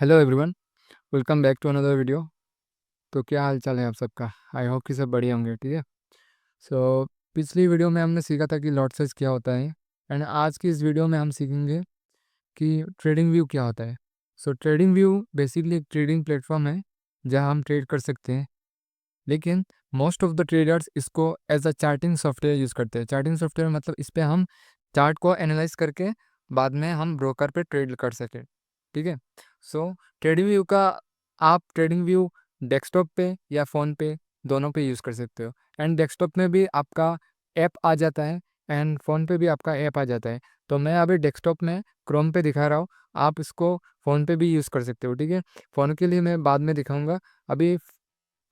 Hello everyone, welcome back to another video. तो क्या हाल चाल है आप सबका? आई होप कि सब बढ़िया होंगे। ठीक है। सो पिछली वीडियो में हमने सीखा था कि लॉट साइज क्या होता है, एंड आज की इस वीडियो में हम सीखेंगे कि ट्रेडिंग व्यू क्या होता है। सो ट्रेडिंग व्यू बेसिकली एक ट्रेडिंग प्लेटफॉर्म है जहां हम ट्रेड कर सकते हैं, लेकिन मोस्ट ऑफ द ट्रेडर्स इसको as a charting software use करते हैं। चार्टिंग सॉफ्टवेयर मतलब इस पर हम चार्ट को एनालाइज करके बाद में हम ब्रोकर पे ट्रेड कर सकें। ठीक है। सो ट्रेडिंग व्यू का आप ट्रेडिंग व्यू डेस्कटॉप पे या फ़ोन पे दोनों पे यूज़ कर सकते हो। एंड डेस्कटॉप में भी आपका ऐप आ जाता है एंड फ़ोन पे भी आपका ऐप आ जाता है। तो मैं अभी डेस्कटॉप में क्रोम पे दिखा रहा हूँ, आप इसको फ़ोन पे भी यूज़ कर सकते हो। ठीक है। फ़ोन के लिए मैं बाद में दिखाऊंगा, अभी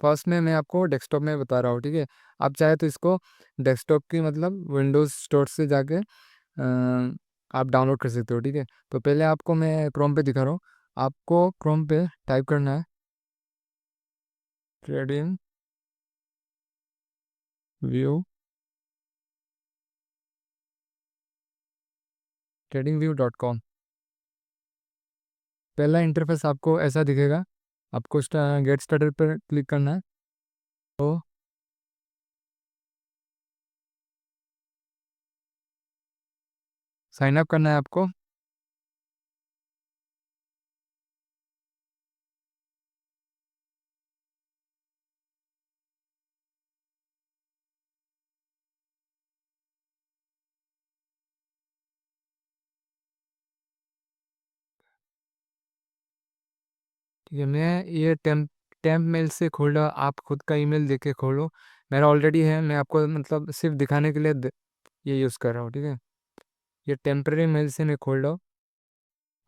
फर्स्ट में मैं आपको डेस्कटॉप में बता रहा हूँ। ठीक है। आप चाहे तो इसको डेस्कटॉप की मतलब विंडोज़ स्टोर से जाके आप डाउनलोड कर सकते हो। ठीक है। तो पहले आपको मैं क्रोम पे दिखा रहा हूँ। आपको क्रोम पे टाइप करना है ट्रेडिंग व्यू, tradingview.com। पहला इंटरफेस आपको ऐसा दिखेगा। आपको गेट स्टार्टेड पर क्लिक करना है। तो साइन अप करना है आपको। ठीक है, मैं ये टेम्प मेल से खोल रहा, आप खुद का ईमेल देख के खोलो। मेरा ऑलरेडी है, मैं आपको मतलब सिर्फ दिखाने के लिए ये यूज़ कर रहा हूँ। ठीक है। ये टेम्परेरी मेल से मैं खोल रहा हूँ,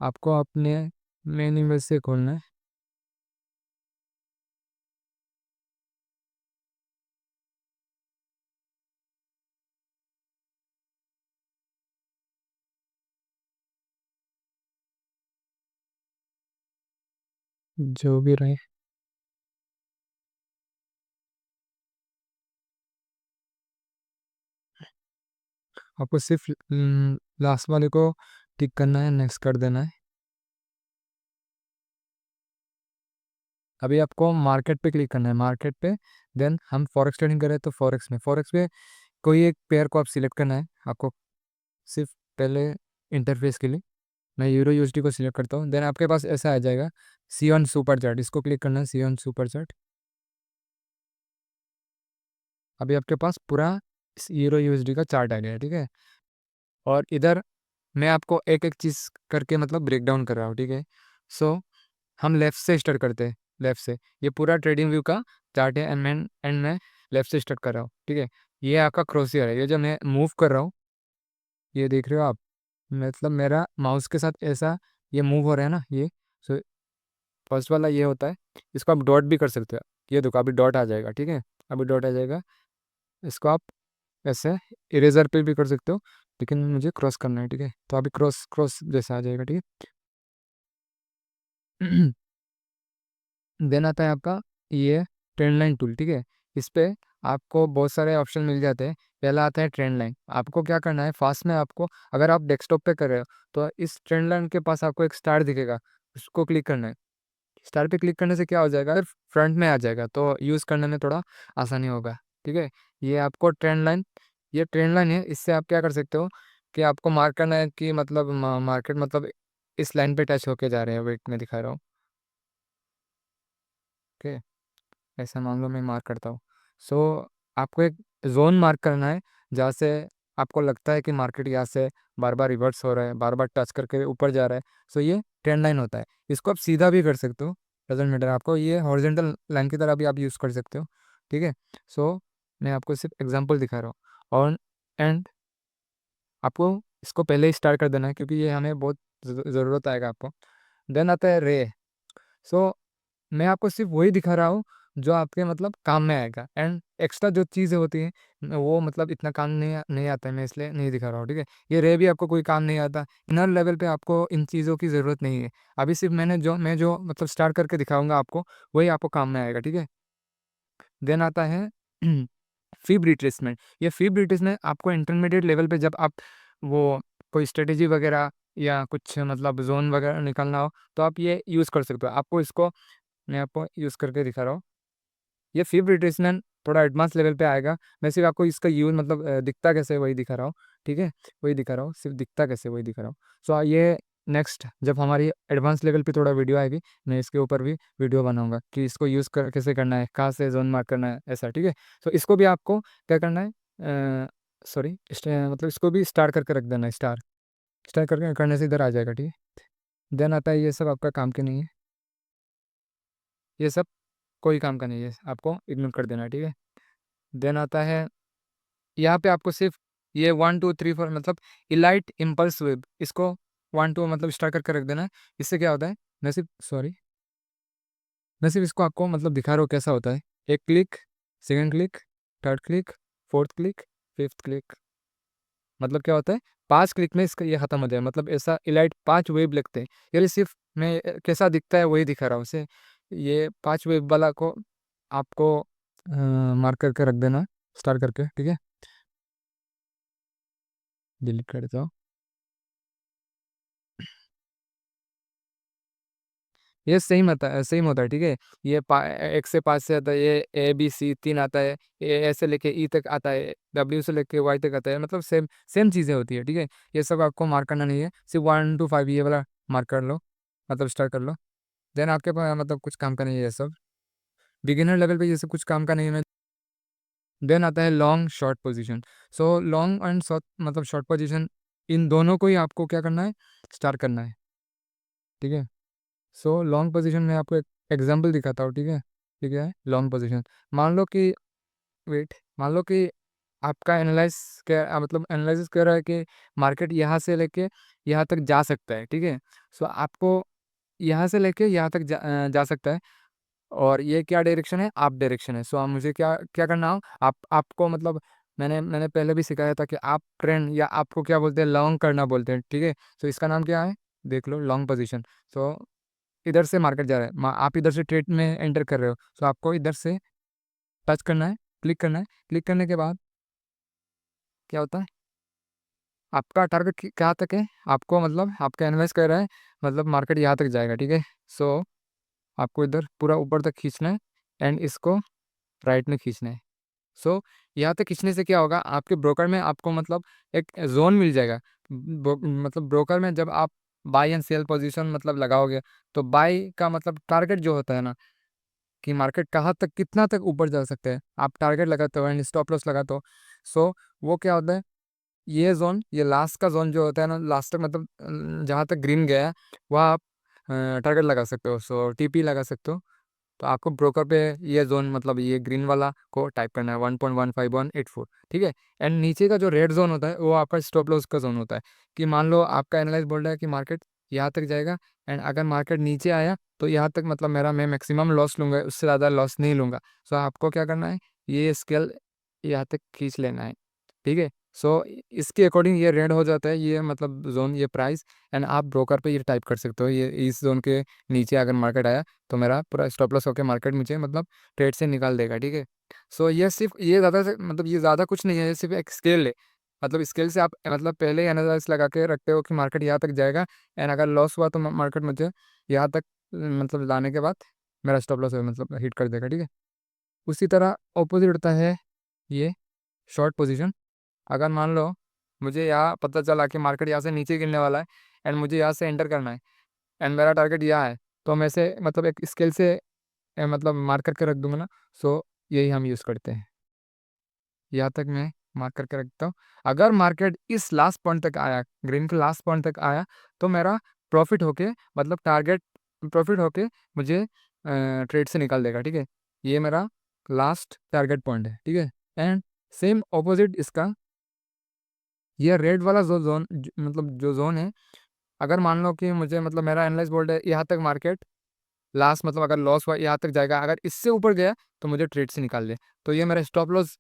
आपको अपने मेन ईमेल से खोलना है। जो भी रहे, आपको सिर्फ लास्ट वाले को टिक करना है, नेक्स्ट कर देना है। अभी आपको मार्केट पे क्लिक करना है, मार्केट पे। देन हम फॉरेक्स ट्रेडिंग कर रहे हैं तो फॉरेक्स पे कोई एक पेयर को आप सिलेक्ट करना है आपको। सिर्फ पहले इंटरफेस के लिए मैं यूरो यूएसडी को सिलेक्ट करता हूँ। देन आपके पास ऐसा आ जाएगा सी ऑन सुपर चार्ट, इसको क्लिक करना है, सी ऑन सुपर चार्ट। अभी आपके पास पूरा यूरो यूएसडी का चार्ट आ गया है। ठीक है। और इधर मैं आपको एक एक चीज़ करके मतलब ब्रेक डाउन कर रहा हूँ। ठीक है। सो हम लेफ़्ट से स्टार्ट करते हैं, लेफ़्ट से। ये पूरा ट्रेडिंग व्यू का चार्ट है एंड मैं लेफ़्ट से स्टार्ट कर रहा हूँ। ठीक है। ये आपका क्रॉसहेयर है, ये जो मैं मूव कर रहा हूँ, ये देख रहे हो आप, मतलब मेरा माउस के साथ ऐसा ये मूव हो रहा है ना, ये। सो फर्स्ट वाला ये होता है, इसको आप डॉट भी कर सकते हो। ये देखो अभी डॉट आ जाएगा। ठीक है। अभी डॉट आ जाएगा, इसको आप ऐसे इरेजर पे भी कर सकते हो, लेकिन मुझे क्रॉस करना है। ठीक है। तो अभी क्रॉस क्रॉस जैसा आ जाएगा। ठीक है। देन आता है आपका ये ट्रेंड लाइन टूल। ठीक है। इस पे आपको बहुत सारे ऑप्शन मिल जाते हैं। पहला आता है ट्रेंड लाइन। आपको क्या करना है, फास्ट में आपको, अगर आप डेस्कटॉप पे कर रहे हो तो इस ट्रेंड लाइन के पास आपको एक स्टार दिखेगा, उसको क्लिक करना है। स्टार पे क्लिक करने से क्या हो जाएगा, फ्रंट में आ जाएगा, तो यूज़ करने में थोड़ा आसानी होगा। ठीक है। ये आपको ट्रेंड लाइन, ये ट्रेंड लाइन है, इससे आप क्या कर सकते हो कि आपको मार्क करना है कि मतलब मार्केट मतलब इस लाइन पे टच होके जा रहे हैं। वेट में दिखा रहा हूँ। ओके, ऐसा मान लो मैं मार्क करता हूँ। सो आपको एक जोन मार्क करना है जहाँ से आपको लगता है कि मार्केट यहाँ से बार बार रिवर्स हो रहा है, बार बार टच करके ऊपर जा रहा है। सो ये ट्रेंड लाइन होता है। इसको आप सीधा भी कर सकते हो, डजेंट मैटर। आपको ये हॉरिजॉन्टल लाइन की तरह भी आप यूज़ कर सकते हो। ठीक है। सो मैं आपको सिर्फ एग्जांपल दिखा रहा हूँ। और एंड आपको इसको पहले ही स्टार्ट कर देना है, क्योंकि ये हमें बहुत ज़रूरत आएगा आपको। देन आता है रे। सो मैं आपको सिर्फ वही दिखा रहा हूँ जो आपके मतलब काम में आएगा, एंड एक्स्ट्रा जो चीज़ें होती हैं वो मतलब इतना काम नहीं आता है, मैं इसलिए नहीं दिखा रहा हूँ। ठीक है। ये रे भी आपको कोई काम नहीं आता, इनर लेवल पे आपको इन चीज़ों की ज़रूरत नहीं है। अभी सिर्फ मैं जो मतलब स्टार्ट करके दिखाऊंगा आपको, वही आपको काम में आएगा। ठीक है। देन आता है फीब रिट्रेसमेंट। ये फीब रिट्रेसमेंट आपको इंटरमीडिएट लेवल पे जब आप वो कोई स्ट्रेटेजी वगैरह या कुछ मतलब जोन वगैरह निकालना हो तो आप ये यूज़ कर सकते हो। आपको इसको मैं आपको यूज़ करके दिखा रहा हूँ। ये फिब रिट्रेसमेंट थोड़ा एडवांस लेवल पे आएगा। मैं सिर्फ आपको इसका यूज़ मतलब दिखता कैसे है वही दिखा रहा हूँ, ठीक है? वही दिखा रहा हूँ, सिर्फ दिखता कैसे वही दिखा रहा हूँ। सो ये नेक्स्ट जब हमारी एडवांस लेवल पे थोड़ा वीडियो आएगी, मैं इसके ऊपर भी वीडियो बनाऊंगा कि इसको यूज़ कर कैसे करना है, कहाँ से जोन मार्क करना है, ऐसा, ठीक है? सो इसको भी आपको क्या करना है, सॉरी मतलब इसको भी स्टार करके रख देना है, स्टार स्टार करके करने से इधर आ जाएगा, ठीक है? देन आता है ये सब आपका काम के नहीं है, ये सब कोई काम का नहीं है, आपको इग्नोर कर देना है, ठीक है? देन आता है यहाँ पे आपको सिर्फ ये 1 2 3 4 मतलब इलाइट इम्पल्स वेब, इसको 1 2 मतलब स्टार्ट करके रख देना है। इससे क्या होता है, मैं सिर्फ इसको आपको मतलब दिखा रहा हूँ कैसा होता है। एक click, second click, third click, fourth click, fifth click, मतलब क्या होता है 5 क्लिक में इसका ये खत्म हो जाए, मतलब ऐसा इलाइट 5 वेब लगते हैं। ये सिर्फ मैं कैसा दिखता है वही दिखा रहा हूँ उसे। ये 5 वेब वाला को आपको मार्क करके रख देना, स्टार्ट करके, ठीक है? डिलीट कर देता हूँ। ये सेम होता है, ठीक है? ये 1 से 5 से आता है, ये A B C 3 आता है, से लेके ई तक आता है, W से लेके Y तक आता है, मतलब सेम सेम चीज़ें होती है, ठीक है? ये सब आपको मार्क करना नहीं है, सिर्फ 1 to 5 ये वाला मार्क कर लो, मतलब स्टार्ट कर लो। देन आपके पास मतलब कुछ काम का नहीं है ये सब, बिगिनर लेवल पे ये सब कुछ काम का नहीं है। देन आता है long short position. So long and short मतलब शॉर्ट पोजीशन, इन दोनों को ही आपको क्या करना है, स्टार्ट करना है, ठीक है? सो लॉन्ग पोजीशन में आपको एक एग्जांपल दिखाता हूँ, ठीक है? ठीक है, लॉन्ग पोजीशन, मान लो कि वेट मान लो कि आपका मतलब एनालिसिस कर रहा है कि मार्केट यहाँ से लेके यहाँ तक जा सकता है, ठीक है? सो आपको यहाँ से लेके यहाँ तक जा सकता है, और ये क्या डायरेक्शन है, आप डायरेक्शन है। सो आप मुझे क्या क्या करना हो, आपको मतलब मैंने पहले भी सिखाया था कि आप ट्रेंड या आपको क्या बोलते हैं, लॉन्ग करना बोलते हैं, ठीक है? सो इसका नाम क्या है, देख लो, लॉन्ग पोजीशन। सो इधर से मार्केट जा रहा है, आप इधर से ट्रेड में एंटर कर रहे हो, सो आपको इधर से टच करना है, क्लिक करना है। क्लिक करने के बाद क्या होता है, आपका टारगेट क्या तक है, आपको मतलब आपका एनालाइज कर रहा है, मतलब मार्केट यहाँ तक जाएगा, ठीक है? सो आपको इधर पूरा ऊपर तक खींचना है, एंड इसको राइट में खींचना है। सो यहाँ तक खींचने से क्या होगा, आपके ब्रोकर में आपको मतलब एक जोन मिल जाएगा। मतलब ब्रोकर में जब आप बाई एंड सेल पोजीशन मतलब लगाओगे, तो बाई का मतलब टारगेट जो होता है ना, कि मार्केट कहाँ तक कितना तक ऊपर जा सकते हैं, आप टारगेट लगाते हो एंड स्टॉप लॉस लगाते हो। सो वो क्या होता है, ये जोन, ये लास्ट का जोन जो होता है ना, लास्ट तक मतलब जहाँ तक ग्रीन गया है वहाँ आप टारगेट लगा सकते हो, सो टीपी लगा सकते हो। तो आपको ब्रोकर पे ये जोन मतलब ये ग्रीन वाला को टाइप करना है, 1.15184, ठीक है? एंड नीचे का जो रेड जोन होता है वो आपका स्टॉप लॉस का जोन होता है, कि मान लो आपका एनालाइज बोल रहा है कि मार्केट यहाँ तक जाएगा, एंड अगर मार्केट नीचे आया तो यहाँ तक मतलब मैं मैक्सिमम लॉस लूँगा, उससे ज़्यादा लॉस नहीं लूँगा। सो आपको क्या करना है, ये स्केल यहाँ तक खींच लेना है, ठीक है? सो इसके अकॉर्डिंग ये रेड हो जाता है, ये मतलब जोन, ये प्राइस, एंड आप ब्रोकर पे ये टाइप कर सकते हो, ये इस जोन के नीचे अगर मार्केट आया तो मेरा पूरा स्टॉप लॉस होकर मार्केट मुझे मतलब ट्रेड से निकाल देगा, ठीक है? सो ये सिर्फ ये ज़्यादा से मतलब ये ज़्यादा कुछ नहीं है, ये सिर्फ एक स्केल है। मतलब स्केल से आप मतलब पहले ही एनालाइज लगा के रखते हो कि मार्केट यहाँ तक जाएगा, एंड अगर लॉस हुआ तो मार्केट मुझे यहाँ तक मतलब लाने के बाद मेरा स्टॉप लॉस मतलब हिट कर देगा, ठीक है? उसी तरह ऑपोजिट होता है ये शॉर्ट पोजीशन। अगर मान लो मुझे यहाँ पता चला कि मार्केट यहाँ से नीचे गिरने वाला है, एंड मुझे यहाँ से एंटर करना है, एंड मेरा टारगेट यहाँ है, तो मैं से मतलब एक स्केल से मतलब मार्क करके रख दूंगा ना। सो यही हम यूज़ करते हैं, यहाँ तक मैं मार्क करके रखता हूँ। अगर मार्केट इस लास्ट पॉइंट तक आया, ग्रीन के लास्ट पॉइंट तक आया, तो मेरा प्रॉफिट होके मतलब टारगेट प्रॉफिट होके मुझे ट्रेड से निकाल देगा, ठीक है? ये मेरा लास्ट टारगेट पॉइंट है, ठीक है? एंड सेम ऑपोजिट इसका, ये रेड वाला जो जोन मतलब जो जोन है, अगर मान लो कि मुझे मतलब मेरा एनालाइज बोल्ड है यहाँ तक मार्केट लास्ट मतलब अगर लॉस हुआ यहाँ तक जाएगा, अगर इससे ऊपर गया तो मुझे ट्रेड से निकाल दे, तो ये मेरा स्टॉप लॉस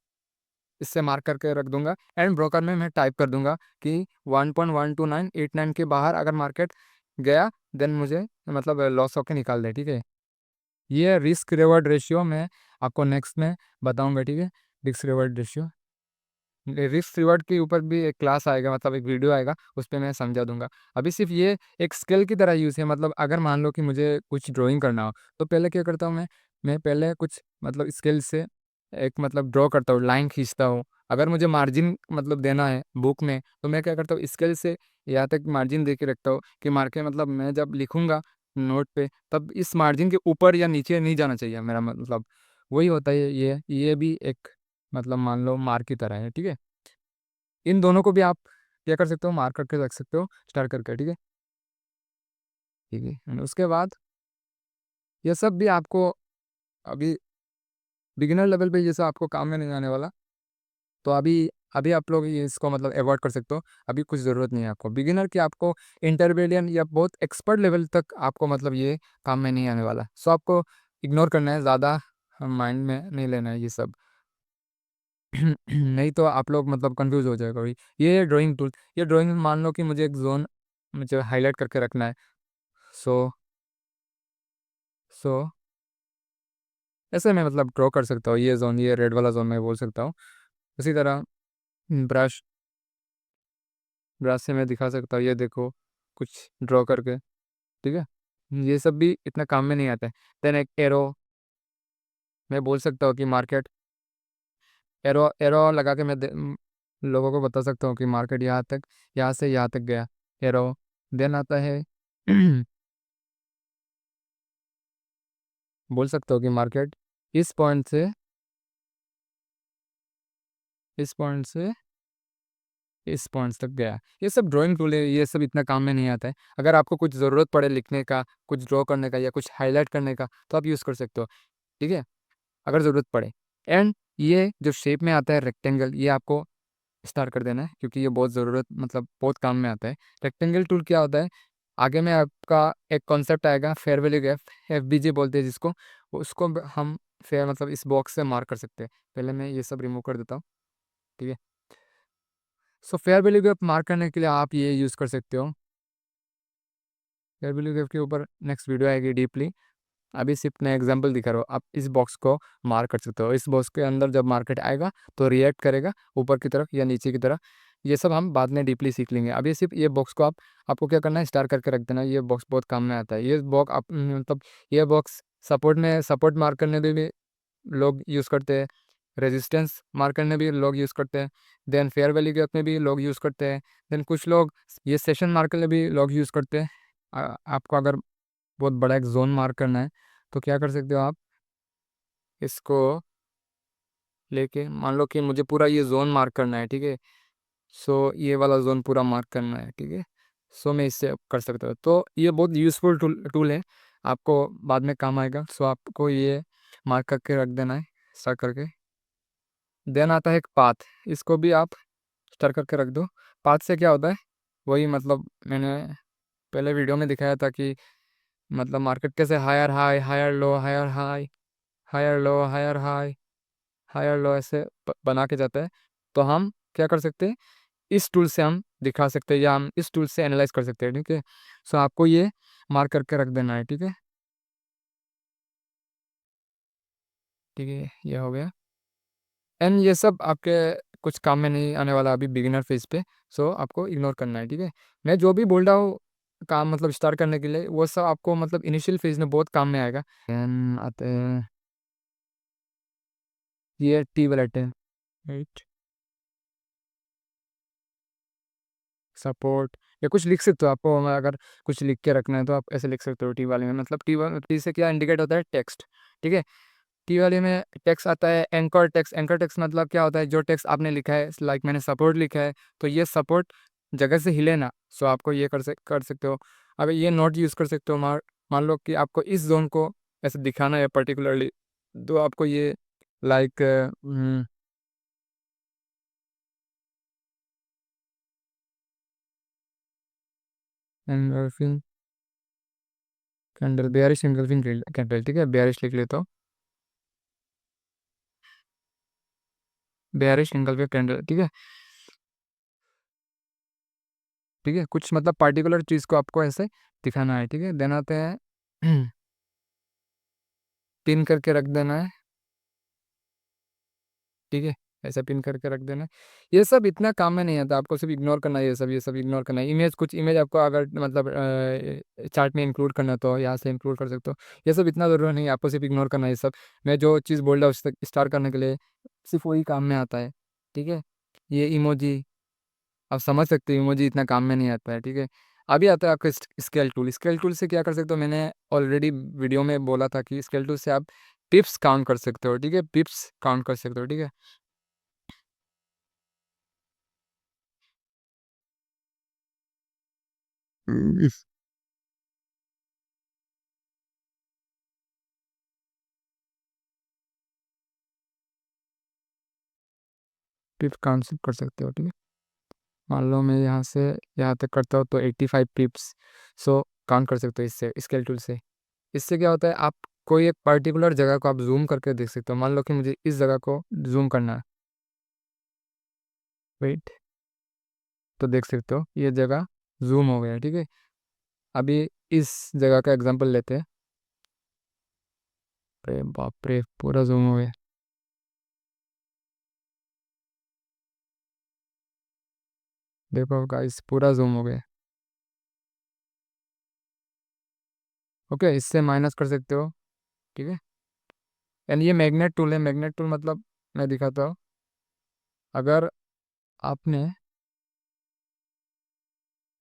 इससे मार्क करके रख दूंगा, एंड ब्रोकर में मैं टाइप कर दूंगा कि 1.12989 के बाहर अगर मार्केट गया, देन मुझे मतलब लॉस होकर निकाल दे, ठीक है? ये रिस्क रिवॉर्ड रेशियो मैं आपको नेक्स्ट में बताऊंगा, ठीक है? Risk reward ratio. Risk reward के ऊपर भी एक क्लास आएगा, मतलब एक वीडियो आएगा, उस पे मैं समझा दूंगा। अभी सिर्फ ये एक स्किल की तरह यूज़ है। मतलब अगर मान लो कि मुझे कुछ ड्राइंग करना हो, तो पहले क्या करता हूँ मैं पहले कुछ मतलब स्किल से एक मतलब ड्रॉ करता हूँ, लाइन खींचता हूँ। अगर मुझे मार्जिन मतलब देना है बुक में, तो मैं क्या करता हूँ, स्केल से यहाँ तक मार्जिन दे के रखता हूँ कि मार के मतलब मैं जब लिखूंगा नोट पे, तब इस मार्जिन के ऊपर या नीचे नहीं जाना चाहिए मेरा मतलब। वही होता है ये भी एक मतलब मान लो मार्क की तरह है, ठीक है। इन दोनों को भी आप क्या कर सकते हो, मार्क करके रख सकते हो स्टार्ट करके, ठीक है। ठीक है, and उसके बाद ये सब भी आपको अभी बिगिनर लेवल पे जैसा आपको काम में नहीं आने वाला, तो अभी अभी आप लोग ये इसको मतलब अवॉइड कर सकते हो। अभी कुछ ज़रूरत नहीं है आपको बिगिनर की, आपको इंटरमीडिएट या बहुत एक्सपर्ट लेवल तक आपको मतलब ये काम में नहीं आने वाला। सो आपको इग्नोर करना है, ज़्यादा माइंड में नहीं लेना है ये सब। नहीं तो आप लोग मतलब कंफ्यूज हो जाएगा भाई। ये ड्राइंग टूल, ये ड्राइंग मान लो कि मुझे एक जोन मुझे हाईलाइट करके रखना है। सो सो ऐसे मैं मतलब ड्रॉ कर सकता हूँ, ये जोन, ये रेड वाला जोन मैं बोल सकता हूँ। इसी तरह ब्रश ब्रश से मैं दिखा सकता हूँ, ये देखो कुछ ड्रॉ करके, ठीक है। ये सब भी इतना काम में नहीं आता है। देन एक एरो मैं बोल सकता हूँ कि मार्केट, एरो एरो लगा के मैं लोगों को बता सकता हूँ कि मार्केट यहाँ तक, यहाँ से यहाँ तक गया, एरो। देन आता है बोल सकता हूँ कि मार्केट इस पॉइंट से इस पॉइंट से इस पॉइंट्स तक गया। ये सब ड्राइंग टूल है, ये सब इतना काम में नहीं आता है। अगर आपको कुछ ज़रूरत पड़े लिखने का, कुछ ड्रॉ करने का या कुछ हाईलाइट करने का, तो आप यूज़ कर सकते हो, ठीक है, अगर ज़रूरत पड़े। एंड ये जो शेप में आता है रेक्टेंगल, ये आपको स्टार्ट कर देना है, क्योंकि ये बहुत ज़रूरत मतलब बहुत काम में आता है। रेक्टेंगल टूल क्या होता है, आगे में आपका एक कॉन्सेप्ट आएगा फेयरवेल FBG बोलते हैं जिसको, उसको हम फेयर मतलब इस बॉक्स से मार्क कर सकते हैं। पहले मैं ये सब रिमूव कर देता हूँ, ठीक है। So fair value gap mark करने के लिए आप ये यूज़ कर सकते हो। फेयर वैल्यू गैप के ऊपर नेक्स्ट वीडियो आएगी डीपली। अभी सिर्फ मैं एग्जांपल दिखा रहा हूँ, आप इस बॉक्स को मार्क कर सकते हो। इस बॉक्स के अंदर जब मार्केट आएगा तो रिएक्ट करेगा ऊपर की तरफ या नीचे की तरफ, ये सब हम बाद में डीपली सीख लेंगे। अभी सिर्फ ये बॉक्स को आपको क्या करना है, स्टार करके रख देना। ये बॉक्स बहुत काम में आता है। ये बॉक्स आप मतलब ये बॉक्स सपोर्ट मार्क करने में भी लोग यूज़ करते हैं, रेजिस्टेंस मार्क करने भी लोग यूज़ करते हैं, देन फेयर वैल्यू गैप में भी लोग यूज़ करते हैं, देन कुछ लोग ये सेशन मार्क करने भी लोग यूज़ करते हैं। आपको अगर बहुत बड़ा एक जोन मार्क करना है, तो क्या कर सकते हो आप, इसको लेके मान लो कि मुझे पूरा ये जोन मार्क करना है, ठीक है। सो ये वाला जोन पूरा मार्क करना है, ठीक है। सो मैं इससे कर सकता हूँ। तो ये बहुत यूज़फुल टूल है, आपको बाद में काम आएगा। सो आपको ये मार्क करके रख देना है स्टार्ट करके। देन आता है एक पाथ, इसको भी आप स्टार करके रख दो। पाथ से क्या होता है, वही मतलब मैंने पहले वीडियो में दिखाया था कि मतलब मार्केट कैसे higher high higher low higher high higher low higher high higher low ऐसे बना के जाता है। तो हम क्या कर सकते हैं, इस टूल से हम दिखा सकते हैं या हम इस टूल से एनालाइज कर सकते हैं, ठीक है। सो आपको ये मार्क करके रख देना है, ठीक है। ठीक है, ये हो गया। एंड ये सब आपके कुछ काम में नहीं आने वाला अभी बिगिनर फेज पे। सो आपको इग्नोर करना है, ठीक है। मैं जो भी बोल रहा हूँ काम मतलब स्टार्ट करने के लिए, वो सब आपको मतलब इनिशियल फेज में बहुत काम में आएगा। देन आते हैं ये टी वालेट है, राइट, सपोर्ट या कुछ लिख सकते हो। आपको अगर कुछ लिख के रखना है तो आप ऐसे लिख सकते हो टी वाले में। मतलब टी से क्या इंडिकेट होता है, टेक्स्ट, ठीक है। टी वाले में टेक्स्ट आता है एंकर टेक्स्ट। एंकर टेक्स्ट मतलब क्या होता है, जो टेक्स्ट आपने लिखा है, लाइक मैंने सपोर्ट लिखा है, तो ये सपोर्ट जगह से हिले ना। सो आपको ये कर सकते हो। अब ये नोट यूज़ कर सकते हो। मान लो कि आपको इस जोन को ऐसे दिखाना है पर्टिकुलरली, तो आपको ये like engulfing candle, bearish engulfing candle, ठीक है, बेयरिश लिख लेता हूँ, बेयरिश एंगल्फिंग कैंडल, ठीक है। ठीक है, कुछ मतलब पार्टिकुलर चीज़ को आपको ऐसे दिखाना है, ठीक है। देन आते हैं पिन करके रख देना है, ठीक है। ऐसा पिन करके रख देना। ये सब इतना काम में नहीं आता, आपको सिर्फ इग्नोर करना है, ये सब इग्नोर करना है। इमेज, कुछ इमेज आपको अगर मतलब चार्ट में इंक्लूड करना तो यहाँ से इंक्लूड कर सकते हो। ये सब इतना ज़रूरत नहीं है, आपको सिर्फ इग्नोर करना है ये सब। मैं जो चीज़ बोल रहा हूँ उससे स्टार्ट करने के लिए सिर्फ वही काम में आता है, ठीक है। ये इमोजी आप समझ सकते हो, इमोजी इतना काम में नहीं आता है, ठीक है। अभी आता है आपका स्केल टूल। स्केल टूल से क्या कर सकते हो, मैंने ऑलरेडी वीडियो में बोला था कि स्केल टूल से आप पिप्स काउंट कर सकते हो, ठीक है। पिप्स काउंट कर सकते हो, ठीक है। इस पिप काउंट कर सकते हो, ठीक है। मान लो मैं यहाँ से यहाँ तक करता हूँ तो 85 पिप्स, सो काउंट कर सकते हो इससे, स्केल टूल से। इससे क्या होता है, आप कोई एक पर्टिकुलर जगह को आप जूम करके देख सकते हो। मान लो कि मुझे इस जगह को जूम करना है, वेट, तो देख सकते हो ये जगह जूम हो गया, ठीक है। अभी इस जगह का एग्जांपल लेते हैं। अरे बाप रे, पूरा जूम हो गया। देखो गाइस, पूरा जूम हो गया। ओके, इससे माइनस कर सकते हो, ठीक है। एंड ये मैग्नेट टूल है। मैग्नेट टूल मतलब मैं दिखाता हूँ। अगर आपने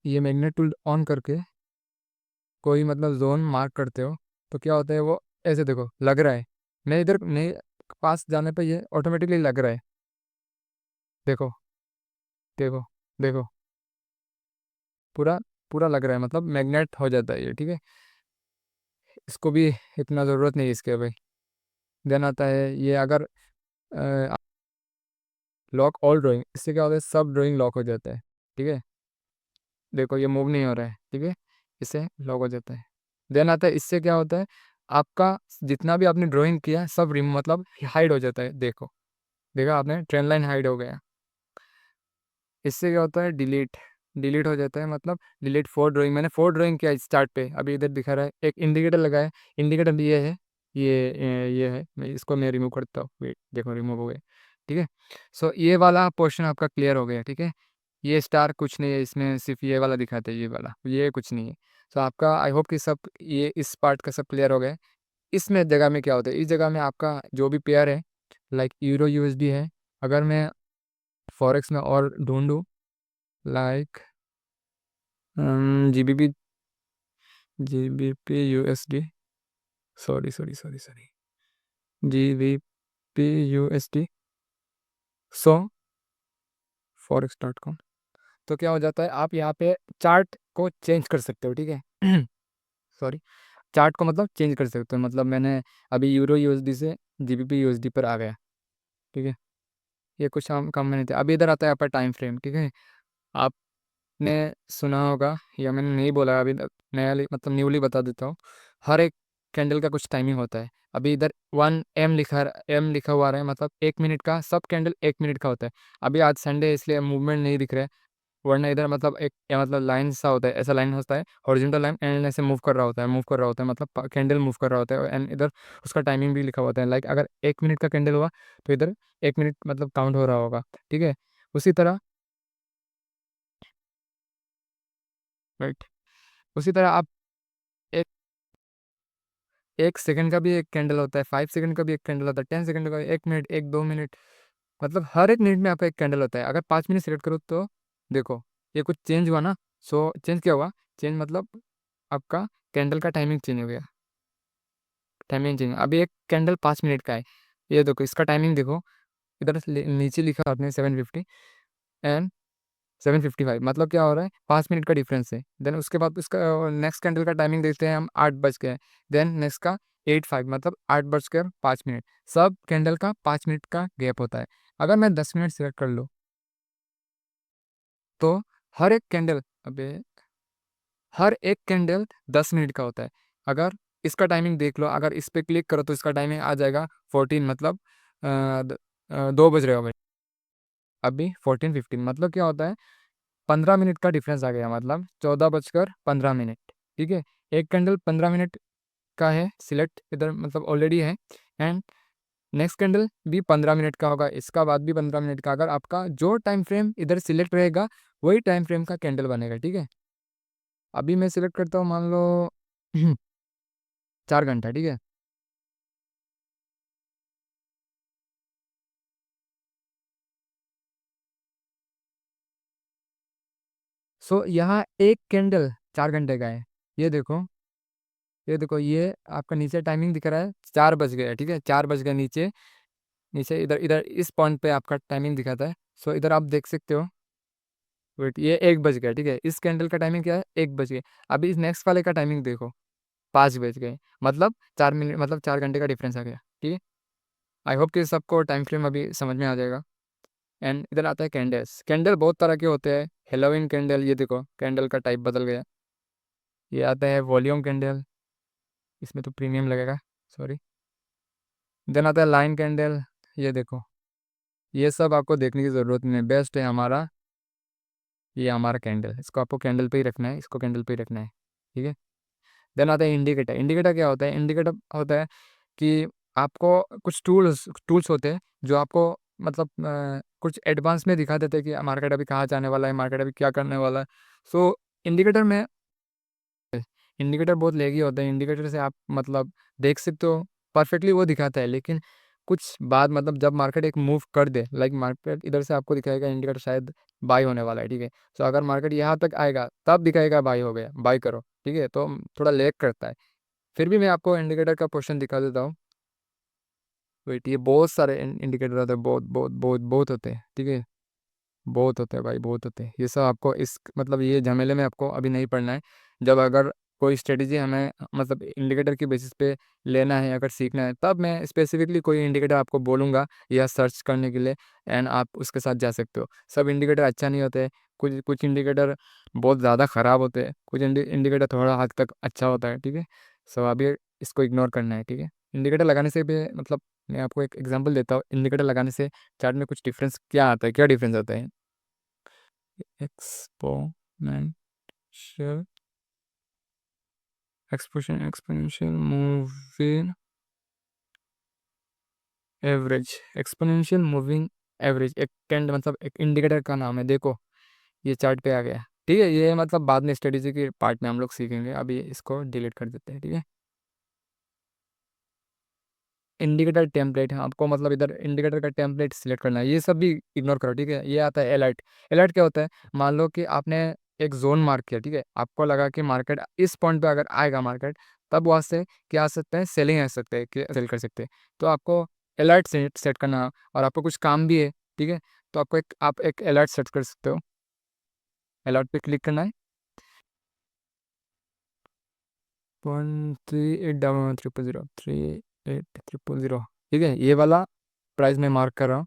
ये मैग्नेट टूल ऑन करके कोई मतलब जोन मार्क करते हो तो क्या होता है, वो ऐसे देखो लग रहा है। मैं इधर नहीं, पास जाने पे ये ऑटोमेटिकली लग रहा है। देखो, देखो, देखो, पूरा पूरा लग रहा है, मतलब मैग्नेट हो जाता है ये, ठीक है। इसको भी इतना ज़रूरत नहीं है इसके भाई। देन आता है ये, अगर लॉक ऑल ड्राइंग, इससे क्या होता है, सब ड्राइंग लॉक हो जाता है, ठीक है। देखो ये मूव नहीं हो रहा है, ठीक है। इससे लॉक हो जाता है। देन आता है, इससे क्या होता है, आपका जितना भी आपने ड्राइंग किया सब रिम मतलब हाइड हो जाता है। देखो, देखा आपने, ट्रेन लाइन हाइड हो गया। इससे क्या होता है, डिलीट, डिलीट हो जाता है, मतलब डिलीट फोर ड्राइंग। मैंने फोर ड्राइंग किया स्टार्ट पे, अभी इधर दिखा रहा है, एक इंडिकेटर लगा है। इंडिकेटर ये है, ये है। मैं इसको मैं रिमूव करता हूँ, वेट, देखो रिमूव हो गया, ठीक है। सो ये वाला पोर्शन आपका क्लियर हो गया, ठीक है। ये स्टार कुछ नहीं है इसमें, सिर्फ ये वाला दिखाते हैं, ये वाला, ये कुछ नहीं है। सो आपका आई होप कि सब ये इस पार्ट का सब क्लियर हो गया है। इसमें जगह में क्या होता है, इस जगह में आपका जो भी पेयर है, लाइक यूरो यूएसडी है। अगर मैं फॉरेक्स में और ढूंढूं, like GBP, GBP USD, sorry sorry sorry sorry, GBP USD, so forex dot com. तो क्या हो जाता है, आप यहाँ पे चार्ट को चेंज कर सकते हो, ठीक है। सॉरी, चार्ट को मतलब चेंज कर सकते हो। मतलब मैंने अभी यूरो यूएसडी से जीबीपी यूएसडी पर आ गया, ठीक है। ये कुछ काम में नहीं थे। अभी इधर आता है आपका टाइम फ्रेम, ठीक है। आपने सुना होगा या मैंने नहीं बोला, अभी नया मतलब न्यूली बता देता हूँ। हर एक कैंडल का कुछ टाइमिंग होता है। अभी इधर 1 एम लिखा, एम लिखा हुआ आ रहा है, मतलब 1 मिनट का, सब कैंडल 1 मिनट का होता है। अभी आज संडे है इसलिए मूवमेंट नहीं दिख रहा है, वरना इधर मतलब एक या मतलब लाइन सा होता है, ऐसा लाइन होता है, हॉरिजॉन्टल लाइन, एंड ऐसे मूव कर रहा होता है, मूव कर रहा होता है, मतलब कैंडल मूव कर रहा होता है। एंड इधर उसका टाइमिंग भी लिखा होता है, लाइक अगर 1 मिनट का कैंडल हुआ तो इधर 1 मिनट मतलब काउंट हो रहा होगा, ठीक है। उसी तरह, राइट, उसी तरह आप एक 1 सेकंड का भी एक कैंडल होता है, 5 सेकंड का भी एक कैंडल होता है, 10 सेकंड का, 1 मिनट, 1 2 मिनट, मतलब हर एक मिनट में आपका एक कैंडल होता है। अगर 5 मिनट सेलेक्ट करो तो देखो ये कुछ चेंज हुआ ना। सो चेंज क्या हुआ, चेंज मतलब आपका कैंडल का टाइमिंग चेंज हो गया। टाइमिंग चेंज, अभी एक कैंडल 5 मिनट का है, ये देखो इसका टाइमिंग देखो, इधर नीचे लिखा आपने 7:50 एंड 7:55, मतलब क्या हो रहा है, 5 मिनट का डिफरेंस है। देन उसके बाद उसका नेक्स्ट कैंडल का टाइमिंग देखते हैं हम, 8 बज के। देन नेक्स्ट का 8:05, मतलब 8 बजकर 5 मिनट। सब कैंडल का 5 मिनट का गैप होता है। अगर मैं 10 मिनट सेलेक्ट कर लूँ तो हर एक कैंडल, अबे, हर एक कैंडल 10 मिनट का होता है। अगर इसका टाइमिंग देख लो, अगर इस पर क्लिक करो तो इसका टाइमिंग आ जाएगा 14, मतलब 2 बज रहे हो भाई। अभी 14:15, मतलब क्या होता है, 15 मिनट का डिफरेंस आ गया, मतलब 14 बजकर 15 मिनट, ठीक है। एक कैंडल 15 मिनट का है सिलेक्ट इधर, मतलब ऑलरेडी है। एंड नेक्स्ट कैंडल भी 15 मिनट का होगा, इसका बाद भी 15 मिनट का। अगर आपका जो टाइम फ्रेम इधर सिलेक्ट रहेगा वही टाइम फ्रेम का कैंडल बनेगा, ठीक है। अभी मैं सिलेक्ट करता हूँ, मान लो 4 घंटा, ठीक है। सो यहाँ एक कैंडल 4 घंटे का है। ये देखो, ये देखो, ये आपका नीचे टाइमिंग दिख रहा है, 4 बज गए है, ठीक है। 4 बज गए, नीचे नीचे इधर इधर इस पॉइंट पे आपका टाइमिंग दिखाता है। सो इधर आप देख सकते हो। वेट, ये 1 बज गया, ठीक है। इस कैंडल का टाइमिंग क्या है, 1 बज गए। अभी इस नेक्स्ट वाले का टाइमिंग देखो, 5 बज गए। मतलब 4 मिनट, मतलब 4 घंटे का डिफरेंस आ गया, ठीक है। आई होप कि सबको टाइम फ्रेम अभी समझ में आ जाएगा। एंड इधर आता है कैंडल्स। कैंडल बहुत तरह के होते हैं। हेलोविन कैंडल, ये देखो कैंडल का टाइप बदल गया। ये आता है वॉल्यूम कैंडल, इसमें तो प्रीमियम लगेगा, सॉरी। देन आता है लाइन कैंडल, ये देखो। ये सब आपको देखने की ज़रूरत नहीं है, बेस्ट है हमारा, ये हमारा कैंडल। इसको आपको कैंडल पे ही रखना है, इसको कैंडल पे ही रखना है, ठीक है। देन आता है इंडिकेटर। इंडिकेटर क्या होता है, इंडिकेटर होता है कि आपको कुछ टूल्स टूल्स होते हैं जो आपको मतलब कुछ एडवांस में दिखा देते हैं कि मार्केट अभी कहाँ जाने वाला है, मार्केट अभी क्या करने वाला है। सो इंडिकेटर में, इंडिकेटर बहुत लेगी होता है। इंडिकेटर से आप मतलब देख सकते हो, परफेक्टली वो दिखाता है, लेकिन कुछ बाद मतलब जब मार्केट एक मूव कर दे, लाइक मार्केट इधर से आपको दिखाएगा इंडिकेटर शायद बाई होने वाला है, ठीक है। सो अगर मार्केट यहाँ तक आएगा तब दिखाएगा बाई हो गया, बाई करो, ठीक है। तो थोड़ा लेग करता है। फिर भी मैं आपको इंडिकेटर का पोर्शन दिखा देता हूँ। वेट, ये बहुत सारे इंडिकेटर होते हैं, बहुत बहुत बहुत बहुत होते हैं, ठीक है। बहुत होते हैं भाई, बहुत होते हैं। ये सब आपको इस मतलब ये झमेले में आपको अभी नहीं पड़ना है। जब अगर कोई स्ट्रेटजी हमें मतलब इंडिकेटर की बेसिस पे लेना है, अगर सीखना है, तब मैं स्पेसिफिकली कोई इंडिकेटर आपको बोलूँगा या सर्च करने के लिए, एंड आप उसके साथ जा सकते हो। सब इंडिकेटर अच्छा नहीं होते, कुछ कुछ इंडिकेटर बहुत ज़्यादा ख़राब होते हैं, कुछ इंडिकेटर थोड़ा हद तक अच्छा होता है, ठीक है। सो अभी इसको इग्नोर करना है, ठीक है। इंडिकेटर लगाने से भी मतलब मैं आपको एक एग्जांपल देता हूँ। इंडिकेटर लगाने से चार्ट में कुछ डिफरेंस क्या आता है, क्या डिफरेंस आता है। Exponential exponential moving average, exponential moving average एक कैंड मतलब एक इंडिकेटर का नाम है, देखो ये चार्ट पे आ गया, ठीक है। ये मतलब बाद में स्ट्रेटेजी के पार्ट में हम लोग सीखेंगे, अभी इसको डिलीट कर देते हैं, ठीक है। इंडिकेटर टेम्पलेट है, आपको मतलब इधर इंडिकेटर का टेम्पलेट सिलेक्ट करना है, ये सब भी इग्नोर करो, ठीक है। ये आता है अलर्ट। अलर्ट क्या होता है, मान लो कि आपने एक जोन मार्क किया, ठीक है। आपको लगा कि मार्केट इस पॉइंट पे अगर आएगा मार्केट, तब वहाँ से क्या आ सकते हैं, सेलिंग आ सकते हैं, कि सेल कर सकते हैं। तो आपको अलर्ट सेट सेट करना, और आपको कुछ काम भी है, ठीक है। तो आपको आप एक अलर्ट सेट कर सकते हो। अलर्ट पे क्लिक करना है। 13800 ठीक है। ये वाला प्राइस में मार्क कर रहा हूँ,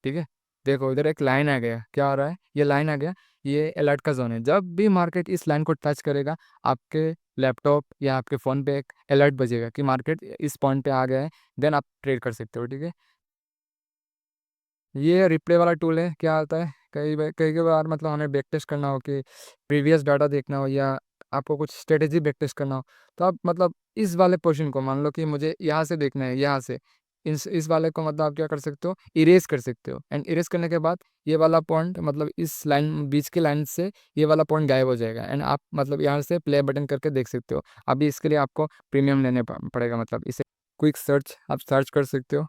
ठीक है। देखो इधर एक लाइन आ गया, क्या आ रहा है, ये लाइन आ गया, ये अलर्ट का जोन है। जब भी मार्केट इस लाइन को टच करेगा, आपके लैपटॉप या आपके फ़ोन पे एक अलर्ट बजेगा कि मार्केट इस पॉइंट पे आ गया है। देन आप ट्रेड कर सकते हो, ठीक है। ये रिप्ले वाला टूल है, क्या आता है, कई बार मतलब हमें बैक टेस्ट करना हो कि प्रीवियस डाटा देखना हो, या आपको कुछ स्ट्रेटेजी बैक टेस्ट करना हो, तो आप मतलब इस वाले पोर्शन को, मान लो कि मुझे यहाँ से देखना है, यहाँ से इस वाले को मतलब आप क्या कर सकते हो, इरेज कर सकते हो। एंड इरेज करने के बाद ये वाला पॉइंट मतलब इस लाइन, बीच के लाइन से ये वाला पॉइंट गायब हो जाएगा, एंड आप मतलब यहाँ से प्ले बटन करके देख सकते हो। अभी इसके लिए आपको प्रीमियम लेने पड़ेगा, मतलब इसे क्विक सर्च आप सर्च कर सकते हो,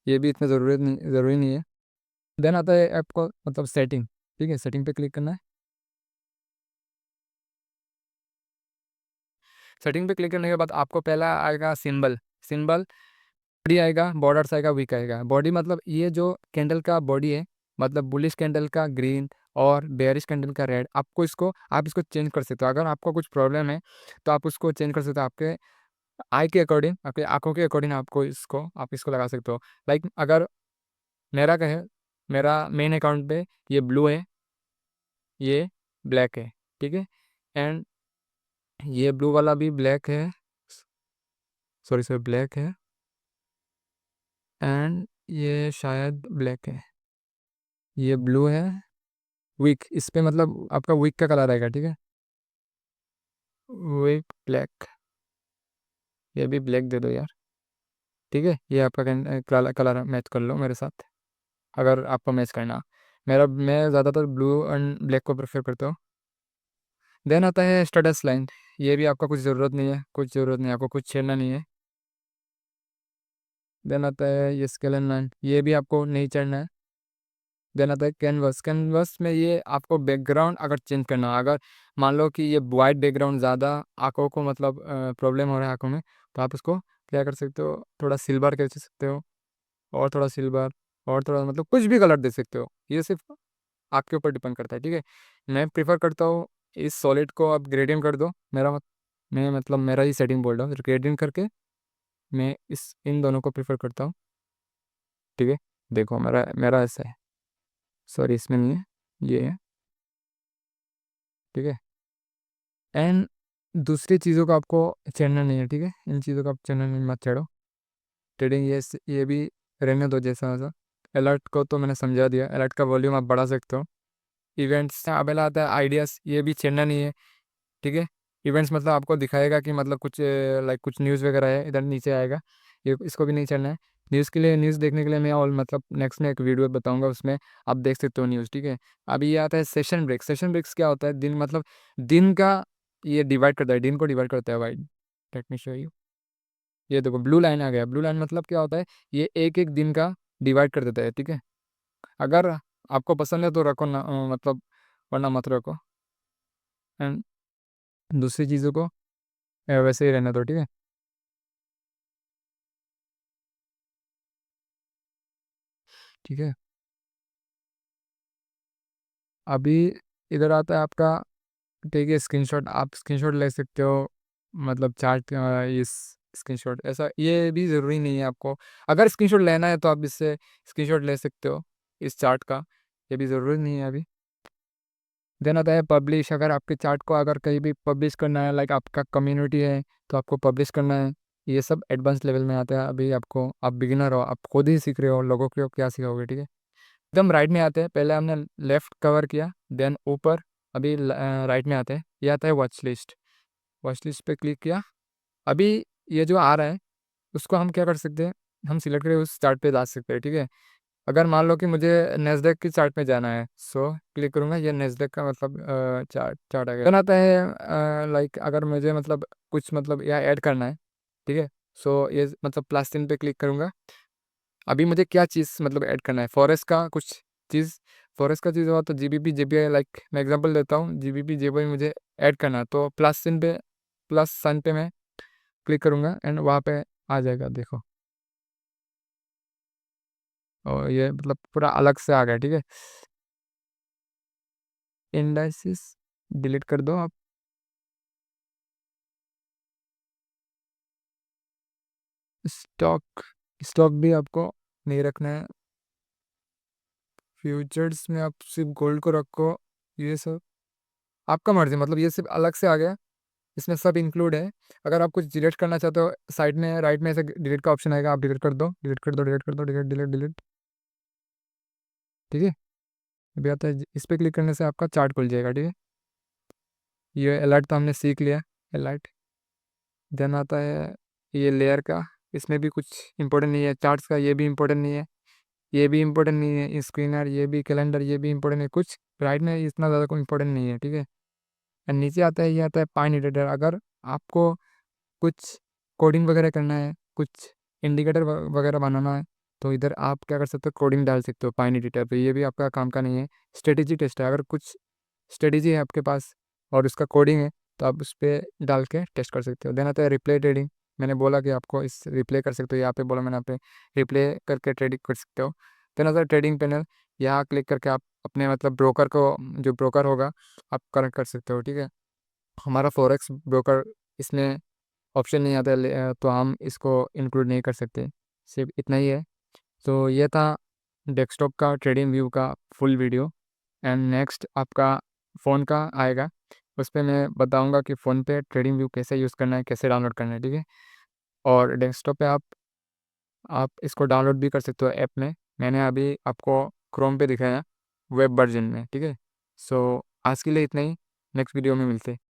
ये भी इतना ज़रूरी नहीं है। देन आता है आपको मतलब सेटिंग, ठीक है। सेटिंग पे क्लिक करना है। सेटिंग पे क्लिक करने के बाद आपको पहला आएगा सिंबल। सिंबल बॉडी आएगा, बॉर्डर्स आएगा, वीक आएगा। बॉडी मतलब ये जो कैंडल का बॉडी है, मतलब बुलिश कैंडल का ग्रीन और बेयरिश कैंडल का रेड, आपको इसको आप इसको चेंज कर सकते हो। अगर आपको कुछ प्रॉब्लम है तो आप उसको चेंज कर सकते हो, आपके आई के अकॉर्डिंग, आपके आंखों के अकॉर्डिंग आपको इसको आप इसको लगा सकते हो। लाइक अगर मेरा कहे, मेरा मेन अकाउंट पे ये ब्लू है, ये ब्लैक है, ठीक है। एंड ये ब्लू वाला भी ब्लैक है, सॉरी सॉरी ब्लैक है। एंड ये शायद ब्लैक है, ये ब्लू है, विक इस पे मतलब आपका विक का कलर आएगा, ठीक है। विक ब्लैक, ये भी ब्लैक दे दो यार, ठीक है, ये आपका कलर कलर मैच कर लो मेरे साथ अगर आपको मैच करना। मैं ज़्यादातर ब्लू एंड ब्लैक को प्रेफर करता हूँ। देन आता है स्टेटस लाइन। ये भी आपका कुछ ज़रूरत नहीं है, कुछ ज़रूरत नहीं है, आपको कुछ छेड़ना नहीं है। देन आता है ये स्केलन लाइन, ये भी आपको नहीं चढ़ना है। देन आता है कैनवस। कैनवस में ये आपको बैकग्राउंड अगर चेंज करना हो, अगर मान लो कि ये वाइट बैकग्राउंड ज़्यादा आंखों को मतलब प्रॉब्लम हो रहा है आंखों में, तो आप इसको क्या कर सकते हो, थोड़ा सिल्वर कर सकते हो, और थोड़ा सिल्वर, और थोड़ा मतलब कुछ भी कलर दे सकते हो। ये सिर्फ आपके ऊपर डिपेंड करता है, ठीक है। मैं प्रीफर करता हूँ इस सॉलिड को आप ग्रेडियंट कर दो। मैं मतलब मेरा ही सेटिंग बोल रहा हूँ, ग्रेडियंट करके मैं इन दोनों को प्रीफर करता हूँ, ठीक है। देखो मेरा मेरा ऐसा है, सॉरी इसमें नहीं है, ये है, ठीक है। एंड दूसरी चीज़ों का आपको छेड़ना नहीं है, ठीक है। इन चीज़ों का आप छेड़ना नहीं, मत छेड़ो। ट्रेडिंग ये भी रहने दो जैसा वैसा। अलर्ट को तो मैंने समझा दिया, अलर्ट का वॉल्यूम आप बढ़ा सकते हो। इवेंट्स अवेला आता है आइडियाज़, ये भी छेड़ना नहीं है, ठीक है। इवेंट्स मतलब आपको दिखाएगा कि मतलब कुछ लाइक कुछ न्यूज़ वगैरह है, इधर नीचे आएगा, ये इसको भी नहीं चलना है। न्यूज़ के लिए, न्यूज़ देखने के लिए मैं और मतलब नेक्स्ट में एक वीडियो बताऊंगा, उसमें आप देख सकते हो न्यूज़, ठीक है। अभी ये आता है सेशन ब्रेक। सेशन ब्रेक्स क्या होता है, दिन मतलब दिन का ये डिवाइड करता है, दिन को डिवाइड करता है wide. Let me show you. ये देखो ब्लू लाइन आ गया। ब्लू लाइन मतलब क्या होता है, ये एक एक दिन का डिवाइड कर देता है, ठीक है। अगर आपको पसंद है तो रखो ना, मतलब वरना मत रखो। एंड दूसरी चीज़ों को वैसे ही रहने दो, ठीक है। ठीक है, अभी इधर आता है आपका, ठीक है, स्क्रीनशॉट। आप स्क्रीनशॉट ले सकते हो, मतलब चार्ट इस स्क्रीनशॉट ऐसा ये भी ज़रूरी नहीं है आपको। अगर स्क्रीनशॉट लेना है तो आप इससे स्क्रीनशॉट ले सकते हो इस चार्ट का, ये भी ज़रूरी नहीं है अभी। देन आता है पब्लिश। अगर आपके चार्ट को अगर कहीं भी पब्लिश करना है, लाइक आपका कम्युनिटी है तो आपको पब्लिश करना है, ये सब एडवांस लेवल में आता है। अभी आपको, आप बिगिनर हो, आप खुद ही सीख रहे हो, लोगों को क्या सिखाओगे, ठीक है। एकदम राइट में आते हैं, पहले हमने लेफ्ट कवर किया, देन ऊपर, अभी राइट में आते हैं, ये आता है वॉच लिस्ट। वॉच लिस्ट पे क्लिक किया, अभी ये जो आ रहा है उसको हम क्या कर सकते हैं, हम सिलेक्ट करके उस चार्ट पे जा सकते हैं, ठीक है। अगर मान लो कि मुझे नेस्डेक की चार्ट पे जाना है, सो क्लिक करूँगा, ये नेस्डेक का मतलब चार्ट चार्ट आ गया। then आता है लाइक अगर मुझे मतलब कुछ मतलब यहाँ ऐड करना है, ठीक है। सो ये मतलब प्लस चिन्ह पे क्लिक करूँगा, अभी मुझे क्या चीज़ मतलब ऐड करना है, फॉरेस्ट का कुछ चीज़। फॉरेस्ट का चीज़ हुआ तो जीबीपी जेबीआई, लाइक मैं एग्जांपल देता हूँ, जीबीपी जेबीआई मुझे ऐड करना है, तो प्लस चिन्ह पे, प्लस साइन पे मैं क्लिक करूँगा एंड वहाँ पे आ जाएगा, देखो। और ये मतलब पूरा अलग से आ गया, ठीक है। इंडाइसिस डिलीट कर दो आप। स्टॉक, स्टॉक भी आपको नहीं रखना है। फ्यूचर्स में आप सिर्फ गोल्ड को रखो, ये सब आपका मर्जी, मतलब ये सिर्फ अलग से आ गया, इसमें सब इंक्लूड है। अगर आप कुछ डिलीट करना चाहते हो, साइड में राइट में ऐसे डिलीट का ऑप्शन आएगा, आप डिलीट कर दो, डिलीट कर दो, डिलीट कर दो, डिलीट डिलीट डिलीट, ठीक है। अभी आता है इस पर क्लिक करने से आपका चार्ट खुल जाएगा, ठीक है। ये अलर्ट तो हमने सीख लिया, अलर्ट। देन आता है ये लेयर का, इसमें भी कुछ इंपॉर्टेंट नहीं है। चार्ट्स का ये भी इंपॉर्टेंट नहीं है, ये भी इंपॉर्टेंट नहीं है। स्क्रीनर ये भी, कैलेंडर ये भी इंपॉर्टेंट है, कुछ राइट में इतना ज़्यादा कोई इंपॉर्टेंट नहीं है, ठीक है। एंड नीचे आता है, ये आता है पाइन इंडिकेटर। अगर आपको कुछ कोडिंग वगैरह करना है, कुछ इंडिकेटर वगैरह बनाना है, तो इधर आप क्या कर सकते हो, कोडिंग डाल सकते हो पाइन एडिटर पे। ये भी आपका काम का नहीं है, स्ट्रेटेजी टेस्ट है। अगर कुछ स्ट्रेटेजी है आपके पास और उसका कोडिंग है, तो आप उस पर डाल के टेस्ट कर सकते हो। देन आता है रिप्ले ट्रेडिंग। मैंने बोला कि आपको इस रिप्ले कर सकते हो, यहाँ पे बोला मैंने, यहाँ पे रिप्ले करके ट्रेडिंग कर सकते हो। देन आता है ट्रेडिंग पैनल, यहाँ क्लिक करके आप अपने मतलब ब्रोकर को, जो ब्रोकर होगा, आप कनेक्ट कर सकते हो, ठीक है। हमारा फॉरेक्स ब्रोकर इसमें ऑप्शन नहीं आता है, तो हम इसको इंक्लूड नहीं कर सकते। सिर्फ इतना ही है। तो ये था डेस्कटॉप का ट्रेडिंग व्यू का फुल वीडियो। एंड नेक्स्ट आपका फ़ोन का आएगा, उस पर मैं बताऊंगा कि फ़ोन पे ट्रेडिंग व्यू कैसे यूज़ करना है, कैसे डाउनलोड करना है, ठीक है। और डेस्कटॉप पे आप इसको डाउनलोड भी कर सकते हो ऐप में। मैंने अभी आपको क्रोम पे दिखाया, वेब वर्जन में, ठीक है। सो आज के लिए इतना ही, नेक्स्ट वीडियो में मिलते हैं।